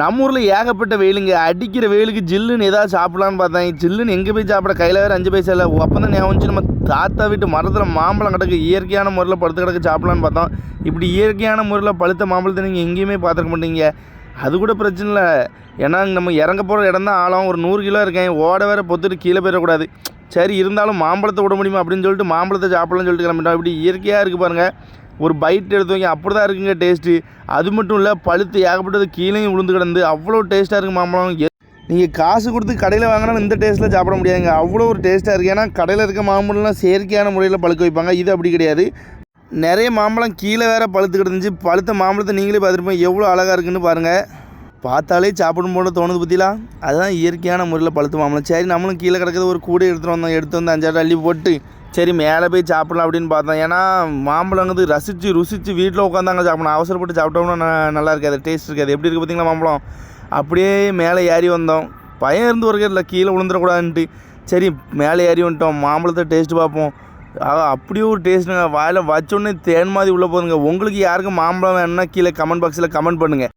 நம்ம ஊரில் ஏகப்பட்ட வெயிலுங்க. அடிக்கிற வெயிலுக்கு ஜில்லுன்னு ஏதாவது சாப்பிட்லான்னு பார்த்தேன். ஜில்லுன்னு எங்கே போய் சாப்பிட, கையில் வேறு 5 பைசா இல்லை. அப்போ தான் ஞாபகம் வந்துச்சு, நம்ம தாத்தா வீட்டு மரத்தில் மாம்பழம் கிடக்கு, இயற்கையான முறையில் பழுத்து கிடக்கு, சாப்பிட்லான்னு பார்த்தோம். இப்படி இயற்கையான முறையில் பழுத்த மாம்பழத்தை நீங்கள் எங்கேயுமே பார்த்துருக்க மாட்டீங்க. அது கூட பிரச்சனை இல்லை, ஏன்னா நம்ம இறங்க போகிற இடம் தான் ஆழம். ஒரு 100 கிலோ இருக்கேன், ஓட வேறு பொத்துட்டு கீழே போயிடக்கூடாது. சரி இருந்தாலும் மாம்பழத்தை விட முடியுமா அப்படின்னு சொல்லிட்டு மாம்பழத்தை சாப்பிட்லான்னு சொல்லிட்டு கிளம்பிட்டோம். இப்படி இயற்கையாக இருக்குது பாருங்கள். ஒரு பைட் எடுத்து வைங்க, அப்படி தான் இருக்குங்க டேஸ்ட்டு. அது மட்டும் இல்லை, பழுத்து ஏகப்பட்டது கீழேயும் விழுந்து கிடந்து அவ்வளோ டேஸ்ட்டாக இருக்குது மாம்பழம். நீங்கள் காசு கொடுத்து கடையில் வாங்கினாலும் இந்த டேஸ்ட்டில் சாப்பிட முடியாதுங்க, அவ்வளோ ஒரு டேஸ்ட்டாக இருக்குது. ஏன்னா கடையில் இருக்க மாம்பழம்லாம் செயற்கையான முறையில் பழுக்க வைப்பாங்க, இது அப்படி கிடையாது. நிறைய மாம்பழம் கீழே வேறு பழுத்து கிடந்துச்சு. பழுத்த மாம்பழத்தை நீங்களே பார்த்துருப்போம், எவ்வளோ அழகாக இருக்குன்னு பாருங்கள். பார்த்தாலே சாப்பிடும் போல தோணுது பற்றிலாம். அதுதான் இயற்கையான முறையில் பழுத்த மாம்பழம். சரி நம்மளும் கீழே கிடக்கிறது ஒரு கூடை எடுத்துகிட்டு வந்தோம். எடுத்து வந்து 5 அள்ளி போட்டு சரி மேலே போய் சாப்பிட்லாம் அப்படின்னு பார்த்தோம். ஏன்னா மாம்பழங்கிறது ருசித்து வீட்டில் உட்காந்தாங்க சாப்பிடணும். அவசரப்பட்டு சாப்பிட்டோம்னா நல்லா இருக்காது, டேஸ்ட் இருக்காது. எப்படி இருக்குது பார்த்தீங்களா மாம்பழம். அப்படியே மேலே ஏறி வந்தோம். பயம் இருந்து ஒரு இல்லை கீழே விழுந்துடக்கூடாதுன்ட்டு. சரி மேலே ஏறி வந்துட்டோம், மாம்பழத்தை டேஸ்ட்டு பார்ப்போம். அப்படியே ஒரு டேஸ்ட்டுங்க, வாயில் வச்சோடனே தேன் மாதிரி உள்ளே போதுங்க. உங்களுக்கு யாருக்கும் மாம்பழம் வேணும்னா கீழே கமெண்ட் பாக்ஸில் கமெண்ட் பண்ணுங்கள்.